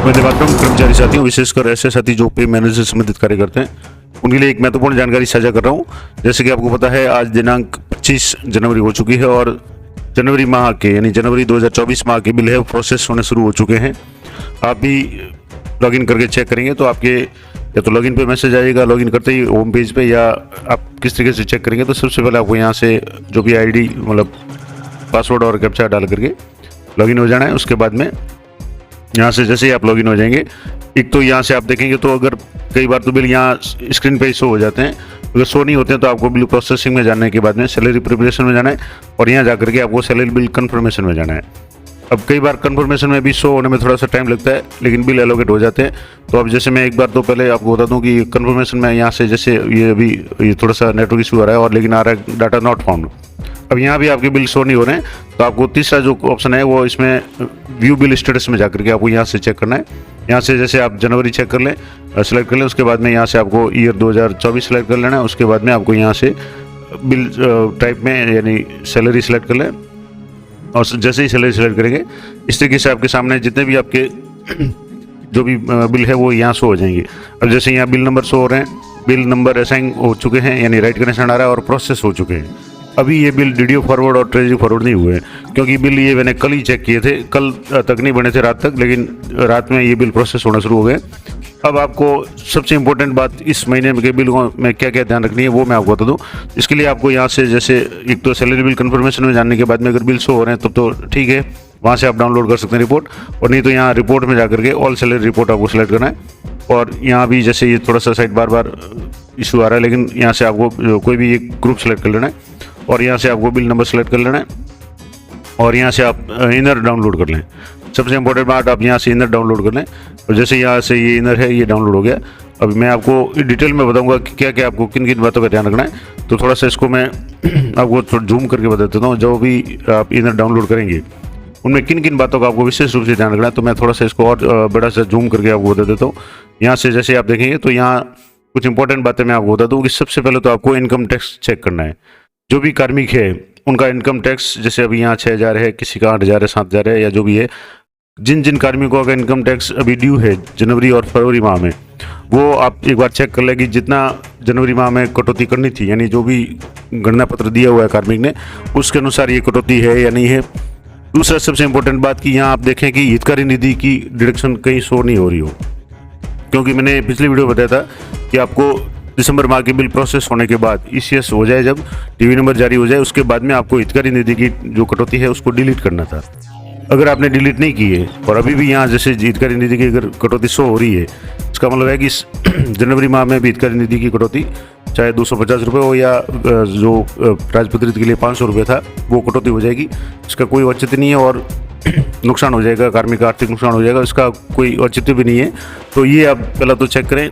वंदे मातरम। कर्मचारी साथियों, विशेषकर ऐसे साथी जो पे मैनेजर से संबंधित कार्य करते हैं, उनके लिए एक महत्वपूर्ण जानकारी साझा कर रहा हूं। जैसे कि आपको पता है, आज दिनांक 25 जनवरी हो चुकी है और जनवरी माह के यानी जनवरी 2024 माह के बिल है प्रोसेस होने शुरू हो चुके हैं। आप भी लॉगिन करके चेक करेंगे तो आपके या तो लॉगिन पे मैसेज आएगा लॉगिन करते ही होम पेज पे, या आप किस तरीके से चेक करेंगे तो सबसे पहले आपको यहाँ से जो भी आईडी मतलब पासवर्ड और कैप्चा डाल करके लॉगिन हो जाना है। उसके बाद में यहाँ से जैसे ही आप लॉगिन हो जाएंगे, एक तो यहाँ से आप देखेंगे तो अगर कई बार तो बिल यहाँ स्क्रीन पे ही शो हो जाते हैं, अगर शो नहीं होते हैं तो आपको बिल प्रोसेसिंग में जाने के बाद में सैलरी प्रिपरेशन में जाना है और यहाँ जाकर के आपको सैलरी बिल कन्फर्मेशन में जाना है। अब कई बार कन्फर्मेशन में भी शो होने में थोड़ा सा टाइम लगता है, लेकिन बिल एलोकेट हो जाते हैं। तो अब जैसे मैं एक बार तो पहले आपको बता दूं कि कन्फर्मेशन में यहाँ से जैसे ये थोड़ा सा नेटवर्क इशू आ रहा है और लेकिन आ रहा है डाटा नॉट फाउंड। अब यहाँ भी आपके बिल शो नहीं हो रहे हैं, तो आपको तीसरा जो ऑप्शन है वो इसमें व्यू बिल स्टेटस में जाकर के आपको यहाँ से चेक करना है। यहाँ से जैसे आप जनवरी चेक कर लें, सेलेक्ट कर लें, उसके बाद में यहाँ से आपको ईयर 2024 सेलेक्ट कर लेना है। उसके बाद में आपको यहाँ से बिल टाइप में यानी सैलरी सेलेक्ट कर लें और जैसे ही सैलरी सेलेक्ट करेंगे इस तरीके से आपके सामने जितने भी आपके जो भी बिल है वो यहाँ शो हो जाएंगे। अब जैसे यहाँ बिल नंबर शो हो रहे हैं, बिल नंबर असाइन हो चुके हैं यानी राइट कनेक्शन आ रहा है और प्रोसेस हो चुके हैं। अभी ये बिल डीडीओ फॉरवर्ड और ट्रेजरी फॉरवर्ड नहीं हुए हैं, क्योंकि बिल ये मैंने कल ही चेक किए थे, कल तक नहीं बने थे रात तक, लेकिन रात में ये बिल प्रोसेस होना शुरू हो गए। अब आपको सबसे इम्पोर्टेंट बात इस महीने के बिल में क्या क्या ध्यान रखनी है वो मैं आपको बता दूं। इसके लिए आपको यहाँ से जैसे एक तो सैलरी बिल कन्फर्मेशन में जानने के बाद में अगर बिल शो हो रहे हैं तब तो ठीक है, वहाँ से आप डाउनलोड कर सकते हैं रिपोर्ट, और नहीं तो यहाँ रिपोर्ट में जाकर के ऑल सैलरी रिपोर्ट आपको सेलेक्ट करना है। और यहाँ भी जैसे ये थोड़ा सा साइड बार बार इशू आ रहा है, लेकिन यहाँ से आपको कोई भी एक ग्रुप सेलेक्ट कर लेना है और यहाँ से आपको बिल नंबर सेलेक्ट कर लेना है और यहाँ से आप इनर डाउनलोड कर लें। सबसे इंपॉर्टेंट बात, आप यहाँ से इनर डाउनलोड कर लें और जैसे यहाँ से ये इनर है ये डाउनलोड हो गया। अब मैं आपको डिटेल में बताऊंगा कि क्या क्या आपको किन किन बातों का ध्यान रखना है। तो थोड़ा सा इसको मैं आपको थोड़ा जूम करके बता देता हूँ। जो भी आप इनर डाउनलोड करेंगे उनमें किन किन बातों का आपको विशेष रूप से ध्यान रखना है, तो मैं थोड़ा सा इसको और बड़ा सा जूम करके आपको बता देता हूँ। यहाँ से जैसे आप देखेंगे तो यहाँ कुछ इंपॉर्टेंट बातें मैं आपको बता दूँ कि सबसे पहले तो आपको इनकम टैक्स चेक करना है। जो भी कार्मिक है उनका इनकम टैक्स, जैसे अभी यहाँ 6,000 है, किसी का 8,000 है, 7,000 है, या जो भी है, जिन जिन कार्मिकों का इनकम टैक्स अभी ड्यू है जनवरी और फरवरी माह में, वो आप एक बार चेक कर लें कि जितना जनवरी माह में कटौती करनी थी, यानी जो भी गणना पत्र दिया हुआ है कार्मिक ने उसके अनुसार ये कटौती है या नहीं है। दूसरा सबसे इंपॉर्टेंट बात कि यहाँ आप देखें कि हितकारी निधि की डिडक्शन कहीं शो नहीं हो रही हो, क्योंकि मैंने पिछली वीडियो बताया था कि आपको दिसंबर माह के बिल प्रोसेस होने के बाद ईसीएस हो जाए, जब टीवी नंबर जारी हो जाए, उसके बाद में आपको हितकारी निधि की जो कटौती है उसको डिलीट करना था। अगर आपने डिलीट नहीं की है और अभी भी यहाँ जैसे हितकारी निधि की अगर कटौती शो हो रही है, इसका मतलब है कि जनवरी माह में भी हितकारी निधि की कटौती चाहे 250 रुपये हो या जो राजपत्रित के लिए 500 रुपये था वो कटौती हो जाएगी। इसका कोई औचित्य नहीं है और नुकसान हो जाएगा, कार्मिक का आर्थिक नुकसान हो जाएगा, इसका कोई औचित्य भी नहीं है। तो ये आप पहला तो चेक करें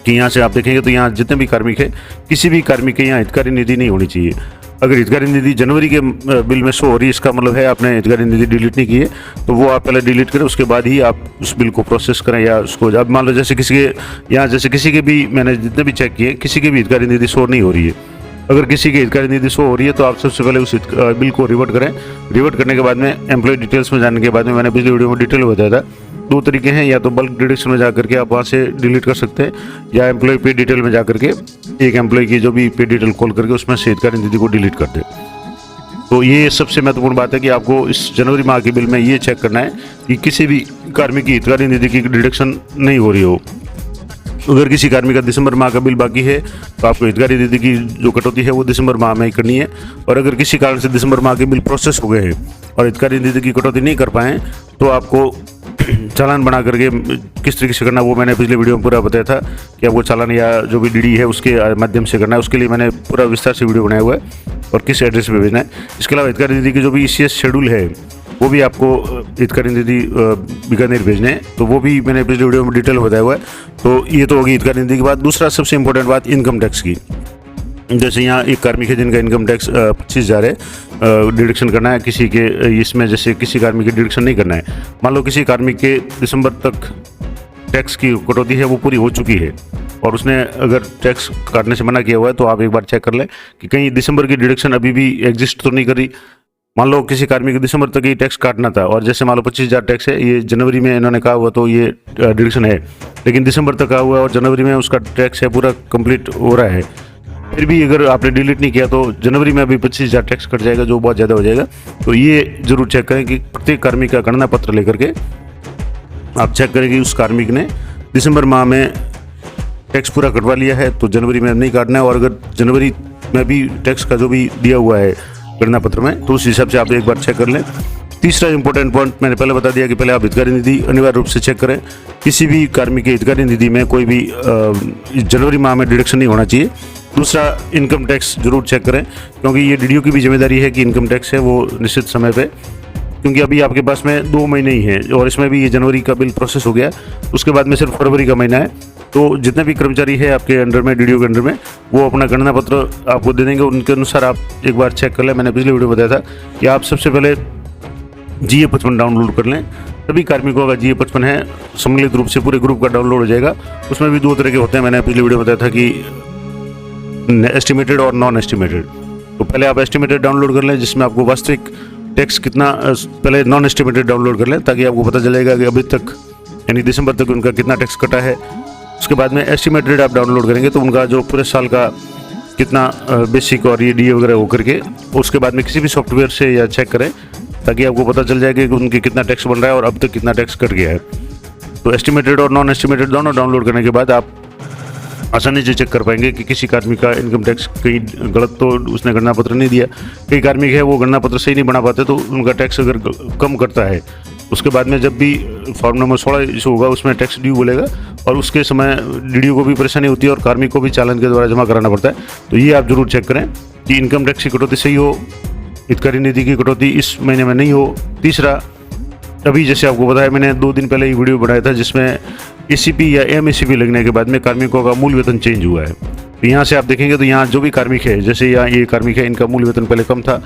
कि यहाँ से आप देखेंगे तो यहाँ जितने भी कार्मिक है, किसी भी कार्मिक के यहाँ हितकारी निधि नहीं होनी चाहिए। अगर हितकारी निधि जनवरी के बिल में शो हो रही है, इसका मतलब है आपने हितकारी निधि डिलीट नहीं की है, तो वो आप पहले डिलीट करें, उसके बाद ही आप उस बिल को प्रोसेस करें। या उसको अब मान लो जैसे किसी के यहाँ जैसे किसी के भी मैंने जितने भी चेक किए, किसी की भी हितकारी निधि शो नहीं हो रही है। अगर किसी की हितकारी निधि शो हो रही है तो आप सबसे पहले उस बिल को रिवर्ट करें। रिवर्ट करने के बाद में एम्प्लॉय डिटेल्स में जाने के बाद में, मैंने पिछली वीडियो में डिटेल बताया था, दो तरीके हैं, या तो बल्क डिडक्शन में जाकर के आप वहाँ से डिलीट कर सकते हैं, या एम्प्लॉय पे डिटेल में जाकर के एक एम्प्लॉय की जो भी पे डिटेल कॉल करके उसमें से हितकारी निधि को डिलीट कर दे। तो ये सबसे महत्वपूर्ण बात है कि आपको इस जनवरी माह के बिल में ये चेक करना है कि किसी भी कार्मिक की हितकारी निधि की डिडक्शन नहीं हो रही हो। अगर किसी कार्मिक का दिसंबर माह का बिल बाकी है तो आपको हितकारी निधि की जो कटौती है वो दिसंबर माह में ही करनी है। और अगर किसी कारण से दिसंबर माह के बिल प्रोसेस हो गए हैं और हितकारी निधि की कटौती नहीं कर पाए तो आपको चालान बना करके किस तरीके से करना वो मैंने पिछले वीडियो में पूरा बताया था कि आपको चालान या जो भी डीडी है उसके माध्यम से करना है। उसके लिए मैंने पूरा विस्तार से वीडियो बनाया हुआ है और किस एड्रेस पे भेजना है। इसके अलावा हितकारी निधि की जो भी ईसीएस शेड्यूल है वो भी आपको हितकारी निधि बीकानेर भेजने हैं, तो वो भी मैंने पिछले वीडियो में डिटेल बताया हुआ है। तो ये तो होगी हितकारी निधि की बात। दूसरा सबसे इंपॉर्टेंट बात इनकम टैक्स की। जैसे यहाँ एक कार्मिक है जिनका इनकम टैक्स 25,000 है, डिडक्शन करना है किसी के, इसमें जैसे किसी कार्मिक की डिडक्शन नहीं करना है। मान लो किसी कार्मिक के दिसंबर तक टैक्स की कटौती है वो पूरी हो चुकी है और उसने अगर टैक्स काटने से मना किया हुआ है, तो आप एक बार चेक कर लें कि कहीं दिसंबर की डिडक्शन अभी भी एग्जिस्ट तो नहीं करी। मान लो किसी कार्मिक को दिसंबर तक ये टैक्स काटना था और जैसे मान लो 25,000 टैक्स है, ये जनवरी में इन्होंने कहा हुआ तो ये डिडक्शन है, लेकिन दिसंबर तक कहा हुआ है और जनवरी में उसका टैक्स है पूरा कंप्लीट हो रहा है, फिर भी अगर आपने डिलीट नहीं किया तो जनवरी में अभी 25,000 टैक्स कट जाएगा, जो बहुत ज़्यादा हो जाएगा। तो ये जरूर चेक करें कि प्रत्येक कार्मिक का गणना पत्र लेकर के आप चेक करें कि उस कार्मिक ने दिसंबर माह में टैक्स पूरा कटवा लिया है तो जनवरी में नहीं काटना है, और अगर जनवरी में भी टैक्स का जो भी दिया हुआ है गणना पत्र में तो उस हिसाब से आप एक बार चेक कर लें। तीसरा इंपॉर्टेंट पॉइंट मैंने पहले बता दिया कि पहले आप हितकारी निधि अनिवार्य रूप से चेक करें। किसी भी कार्मिक के हितकारी निधि में कोई भी जनवरी माह में डिडक्शन नहीं होना चाहिए। दूसरा, इनकम टैक्स जरूर चेक करें, क्योंकि ये डीडीओ की भी जिम्मेदारी है कि इनकम टैक्स है वो निश्चित समय पे, क्योंकि अभी आपके पास में 2 महीने ही हैं और इसमें भी ये जनवरी का बिल प्रोसेस हो गया, उसके बाद में सिर्फ फरवरी का महीना है। तो जितने भी कर्मचारी है आपके अंडर में, डीडीओ के अंडर में, वो अपना गणना पत्र आपको दे देंगे, उनके अनुसार आप एक बार चेक कर लें। मैंने पिछले वीडियो बताया था कि आप सबसे पहले GA55 डाउनलोड कर लें। सभी कार्मिकों का GA55 है, सम्मिलित रूप से पूरे ग्रुप का डाउनलोड हो जाएगा। उसमें भी 2 तरह के होते हैं, मैंने पिछले वीडियो बताया था कि एस्टिमेटेड और नॉन एस्टिमेटेड। तो पहले आप एस्टिमेटेड डाउनलोड कर लें जिसमें आपको वास्तविक टैक्स कितना, पहले नॉन एस्टिमेटेड डाउनलोड कर लें ताकि आपको पता चलेगा कि अभी तक यानी दिसंबर तक उनका कितना टैक्स कटा है। उसके बाद में एस्टिमेटेड आप डाउनलोड करेंगे तो उनका जो पूरे साल का कितना बेसिक और ये DA वगैरह हो करके उसके बाद में किसी भी सॉफ्टवेयर से या चेक करें ताकि आपको पता चल जाए कि उनके कितना टैक्स बन रहा है और अब तक कितना टैक्स कट गया है। तो एस्टिमेटेड और नॉन एस्टिमेटेड दोनों डाउनलोड करने के बाद आप आसानी से चेक कर पाएंगे कि किसी कार्मिक का इनकम टैक्स कहीं गलत तो उसने गणना पत्र नहीं दिया। कई कार्मिक है वो गणना पत्र सही नहीं बना पाते तो उनका टैक्स अगर कम करता है, उसके बाद में जब भी फॉर्म नंबर 16 इशू होगा उसमें टैक्स ड्यू बोलेगा और उसके समय डीडीओ को भी परेशानी होती है और कार्मिक को भी चालान के द्वारा जमा कराना पड़ता है। तो ये आप जरूर चेक करें कि इनकम टैक्स की कटौती सही हो, हितकारी निधि की कटौती इस महीने में नहीं हो। तीसरा, अभी जैसे आपको पता है मैंने 2 दिन पहले ही वीडियो बनाया था जिसमें ACP या MACP लगने के बाद में कार्मिकों का मूल वेतन चेंज हुआ है। तो यहाँ से आप देखेंगे तो यहाँ जो भी कार्मिक है, जैसे यहाँ ये कार्मिक है, इनका मूल वेतन पहले कम था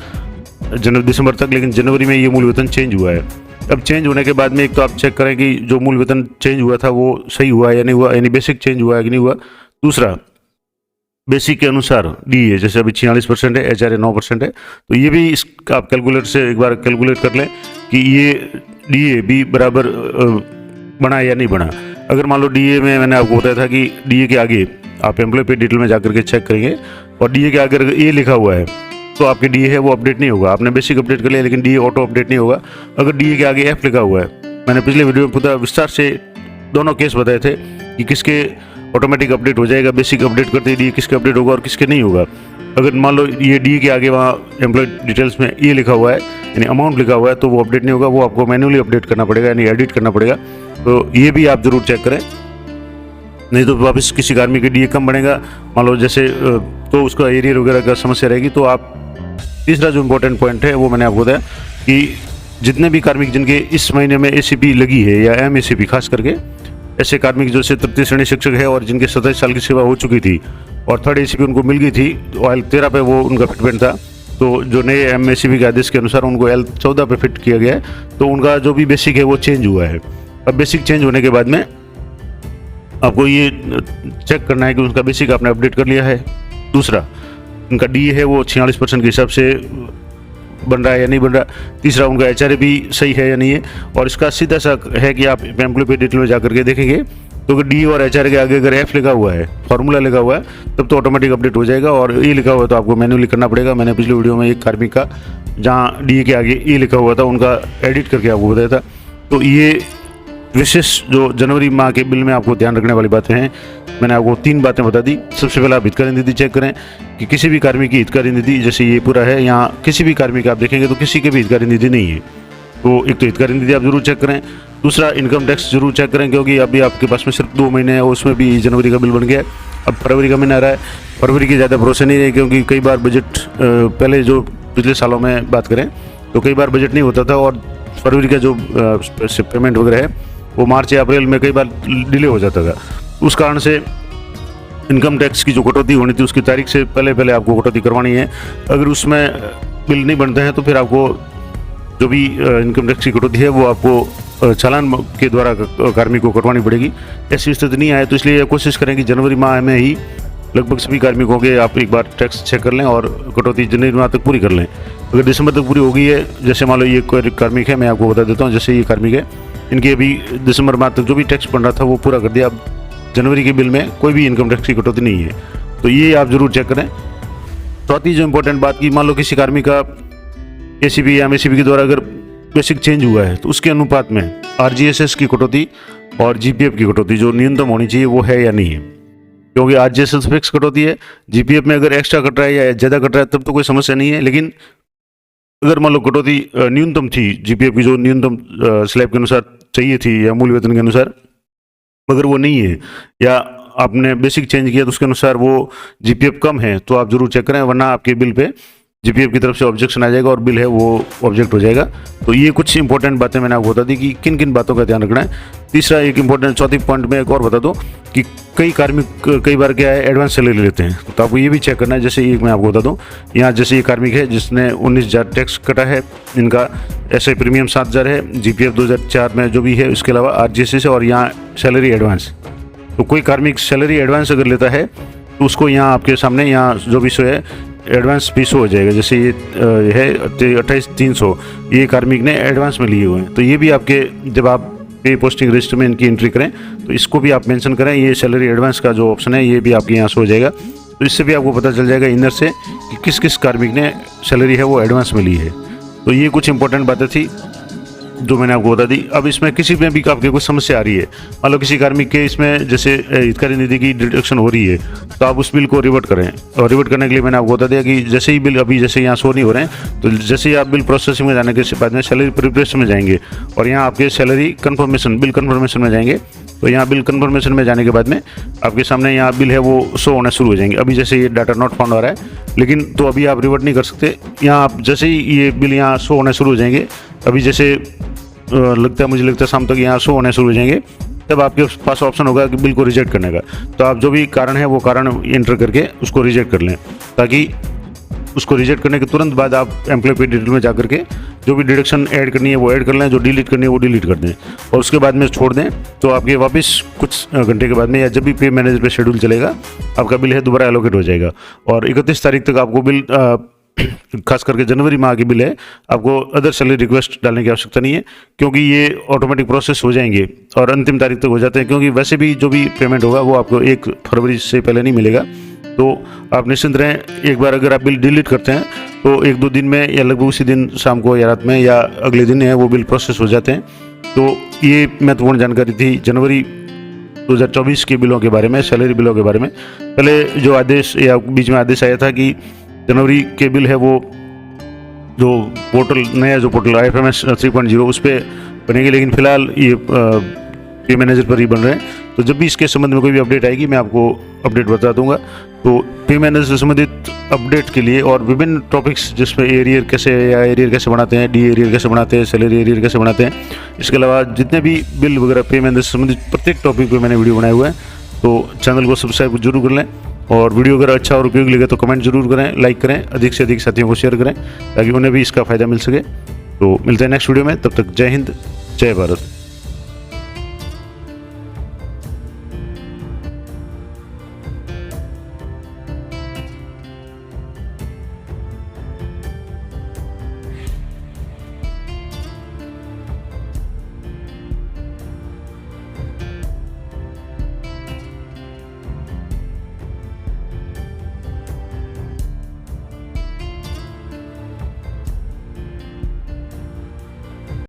दिसंबर तक, लेकिन जनवरी में ये मूल वेतन चेंज हुआ है। अब चेंज होने के बाद में एक तो आप चेक करें कि जो मूल वेतन चेंज हुआ था वो सही हुआ है या नहीं हुआ, यानी बेसिक चेंज हुआ है कि नहीं हुआ। दूसरा, बेसिक के अनुसार DA जैसे अभी 46% है, HRA 9% है, तो ये भी इस आप कैलकुलेटर से एक बार कैलकुलेट कर लें कि ये DA भी बराबर बना या नहीं बना। अगर मान लो DA में मैंने आपको बताया था कि DA के आगे आप एम्प्लॉय पे डिटेल में जाकर के चेक करेंगे और DA के आगे अगर A लिखा हुआ है तो आपके DA है वो अपडेट नहीं होगा। आपने बेसिक अपडेट कर लिया लेकिन DA ऑटो अपडेट नहीं होगा। अगर DA के आगे F लिखा हुआ है, मैंने पिछले वीडियो में पूरा विस्तार से दोनों केस बताए थे कि किसके ऑटोमेटिक अपडेट हो जाएगा, बेसिक अपडेट करते ही DA किसके अपडेट होगा और किसके नहीं होगा। अगर मान लो ये DA के आगे वहाँ एम्प्लॉय डिटेल्स में ये लिखा हुआ है यानी अमाउंट लिखा हुआ है तो वो अपडेट नहीं होगा, वो आपको मैन्युअली अपडेट करना पड़ेगा यानी एडिट करना पड़ेगा। तो ये भी आप जरूर चेक करें, नहीं तो वापस किसी कार्मिक के DA कम बनेगा मान लो जैसे, तो उसका एरियर वगैरह का समस्या रहेगी। तो आप तीसरा जो इम्पोर्टेंट पॉइंट है वो मैंने आपको बताया कि जितने भी कार्मिक जिनके इस महीने में ACP लगी है या MACP, खास करके ऐसे कार्मिक जो से तृतीय श्रेणी शिक्षक है और जिनके 27 साल की सेवा हो चुकी थी और 3rd ACP उनको मिल गई थी, तो L13 पे वो उनका फिटमेंट था, तो जो नए MACP के आदेश के अनुसार उनको L14 पे फिट किया गया है, तो उनका जो भी बेसिक है वो चेंज हुआ है। अब बेसिक चेंज होने के बाद में आपको ये चेक करना है कि उनका बेसिक आपने अपडेट कर लिया है। दूसरा, उनका DA है वो 46% के हिसाब से बन रहा है या नहीं बन रहा। तीसरा, उनका HRA भी सही है या नहीं है। और इसका सीधा सा है कि आप एम्प्लॉय पे डिटेल में जाकर के देखेंगे तो DA और HRA के आगे अगर F लिखा हुआ है, फॉर्मूला लिखा हुआ है, तब तो ऑटोमेटिक अपडेट हो जाएगा, और E लिखा हुआ है तो आपको मैन्युअली करना पड़ेगा। मैंने पिछले वीडियो में एक कार्मिक का जहाँ DA के आगे E लिखा हुआ था उनका एडिट करके आपको बताया था। तो ये विशेष जो जनवरी माह के बिल में आपको ध्यान रखने वाली बातें हैं, मैंने आपको 3 बातें बता दी। सबसे पहले आप हितकारी निधि चेक करें कि किसी भी कार्मिक की हितकारी निधि, जैसे ये पूरा है यहाँ किसी भी कार्मिक आप देखेंगे तो किसी के भी हितकारी निधि नहीं है, तो एक तो हितकारी निधि आप जरूर चेक करें। दूसरा, इनकम टैक्स जरूर चेक करें क्योंकि अभी आपके पास में सिर्फ 2 महीने हैं, उसमें भी जनवरी का बिल बन गया है। अब फरवरी का महीना आ रहा है, फरवरी की ज़्यादा भरोसे नहीं है क्योंकि कई बार बजट पहले जो पिछले सालों में बात करें तो कई बार बजट नहीं होता था और फरवरी का जो पेमेंट वगैरह है वो मार्च या अप्रैल में कई बार डिले हो जाता था। उस कारण से इनकम टैक्स की जो कटौती होनी थी उसकी तारीख से पहले आपको कटौती करवानी है। अगर उसमें बिल नहीं बनते हैं तो फिर आपको जो भी इनकम टैक्स की कटौती है वो आपको चालान के द्वारा कार्मिक को कटवानी पड़ेगी। ऐसी स्थिति नहीं आए तो इसलिए कोशिश करें कि जनवरी माह में ही लगभग सभी कार्मिकों के आप एक बार टैक्स चेक कर लें और कटौती जनवरी माह तक पूरी कर लें। अगर दिसंबर तक पूरी हो गई है, जैसे मान लो ये कोई कार्मिक है, मैं आपको बता देता हूँ, जैसे ये कार्मिक है, इनके अभी दिसंबर माह तक जो भी टैक्स बन रहा था वो पूरा कर दिया। अब जनवरी के बिल में कोई भी इनकम टैक्स की कटौती नहीं है, तो ये आप जरूर चेक करें। चौथी जो इम्पोर्टेंट बात की, मान लो किसी कार्मिक का एसीपी या एमएसीपी के द्वारा अगर बेसिक चेंज हुआ है तो उसके अनुपात में आरजीएसएस की कटौती और जीपीएफ की कटौती जो न्यूनतम होनी चाहिए वो है या नहीं है। क्योंकि आरजीएसएस फिक्स कटौती है, जीपीएफ में अगर एक्स्ट्रा कट रहा है या ज़्यादा कट रहा है तब तो कोई समस्या नहीं है, लेकिन अगर मान लो कटौती न्यूनतम थी, जीपीएफ की जो न्यूनतम स्लैब के अनुसार चाहिए थी या मूल वेतन के अनुसार, मगर वो नहीं है, या आपने बेसिक चेंज किया तो उसके अनुसार वो जीपीएफ कम है, तो आप जरूर चेक करें, वरना आपके बिल पे जीपीएफ की तरफ से ऑब्जेक्शन आ जाएगा और बिल है वो ऑब्जेक्ट हो जाएगा। तो ये कुछ इंपॉर्टेंट बातें मैंने आपको बता दी कि किन किन बातों का ध्यान रखना है। तीसरा एक इंपॉर्टेंट चौथी पॉइंट में एक और बता दूं कि कई कार्मिक कई बार क्या है एडवांस सैलरी लेते हैं, तो आपको ये भी चेक करना है। जैसे एक मैं आपको बता दूं, यहाँ जैसे ये कार्मिक है जिसने 19,000 टैक्स कटा है, इनका एसआई प्रीमियम 7,000 है, जीपीएफ 2004 में जो भी है उसके अलावा आरजीएसएस और यहाँ सैलरी एडवांस। तो कोई कार्मिक सैलरी एडवांस अगर लेता है तो उसको यहाँ आपके सामने यहाँ जो भी शो है एडवांस भी शो हो जाएगा। जैसे ये है 28,300, ये कार्मिक ने एडवांस में लिए हुए हैं, तो ये भी आपके जब आप पे पोस्टिंग रजिस्टर में इनकी एंट्री करें तो इसको भी आप मेंशन करें, ये सैलरी एडवांस का जो ऑप्शन है ये भी आपके यहाँ शो हो जाएगा। तो इससे भी आपको पता चल जाएगा इनर से कि किस किस कार्मिक ने सैलरी है वो एडवांस में ली है। तो ये कुछ इंपॉर्टेंट बातें थी जो मैंने आपको बता दी। अब इसमें किसी में भी आपके कोई समस्या आ रही है, मान लो किसी कार्मिक के इसमें जैसे हितकारी निधि की डिडक्शन हो रही है, तो आप उस बिल को रिवर्ट करें। और रिवर्ट करने के लिए मैंने आपको बता दिया कि जैसे ही बिल अभी जैसे यहाँ शो नहीं हो रहे हैं, तो जैसे ही आप बिल प्रोसेसिंग में जाने के बाद में सैलरी प्रिपरेशन में जाएंगे और यहाँ आपके सैलरी कन्फर्मेशन बिल कन्फर्मेशन में जाएंगे, तो यहाँ बिल कन्फर्मेशन में जाने के बाद में आपके सामने यहाँ बिल है वो शो होना शुरू हो जाएंगे। अभी जैसे ये डाटा नॉट फाउंड आ रहा है, लेकिन तो अभी आप रिवर्ट नहीं कर सकते। यहाँ आप जैसे ही ये बिल यहाँ शो होना शुरू हो जाएंगे, अभी जैसे मुझे लगता है शाम तक यहाँ शो होने शुरू हो जाएंगे, तब आपके पास ऑप्शन होगा कि बिल को रिजेक्ट करने का। तो आप जो भी कारण है वो कारण एंटर करके उसको रिजेक्ट कर लें, ताकि उसको रिजेक्ट करने के तुरंत बाद आप एम्प्लॉय पे डिटेल में जाकर के जो भी डिडक्शन ऐड करनी है वो ऐड कर लें, जो डिलीट करनी है वो डिलीट कर दें और उसके बाद में छोड़ दें। तो आपके वापस कुछ घंटे के बाद में या जब भी पे मैनेजर पे शेड्यूल चलेगा आपका बिल है दोबारा एलोकेट हो जाएगा। और 31 तारीख तक आपको बिल खास करके जनवरी माह की बिल है, आपको अदर सैलरी रिक्वेस्ट डालने की आवश्यकता नहीं है, क्योंकि ये ऑटोमेटिक प्रोसेस हो जाएंगे और अंतिम तारीख तक हो जाते हैं। क्योंकि वैसे भी जो भी पेमेंट होगा वो आपको 1 फरवरी से पहले नहीं मिलेगा, तो आप निश्चिंत रहें। एक बार अगर आप बिल डिलीट करते हैं तो 1-2 दिन में या लगभग उसी दिन शाम को या रात में या अगले दिन है वो बिल प्रोसेस हो जाते हैं। तो ये महत्वपूर्ण जानकारी थी जनवरी 2024 के बिलों के बारे में, सैलरी बिलों के बारे में। पहले जो आदेश या बीच में आदेश आया था कि जनवरी के बिल है वो जो पोर्टल नया जो पोर्टल IFMS 3.0 उस पर बनेगी, लेकिन फिलहाल ये पे मैनेजर पर ही बन रहे हैं। तो जब भी इसके संबंध में कोई भी अपडेट आएगी मैं आपको अपडेट बता दूंगा। तो पे मैनेजर से संबंधित अपडेट के लिए और विभिन्न टॉपिक्स जिसमें एरियर कैसे या एरियर कैसे बनाते हैं, डी एरियर कैसे बनाते हैं, सैलरी एरियर कैसे बनाते हैं, इसके अलावा जितने भी बिल वगैरह पे मैनेजर से संबंधित प्रत्येक टॉपिक पर मैंने वीडियो बनाए हुए हैं। तो चैनल को सब्सक्राइब जरूर कर लें और वीडियो अगर अच्छा और उपयोगी लगे तो कमेंट जरूर करें, लाइक करें, अधिक से अधिक साथियों को शेयर करें ताकि उन्हें भी इसका फ़ायदा मिल सके। तो मिलते हैं नेक्स्ट वीडियो में, तब तक जय हिंद, जय भारत।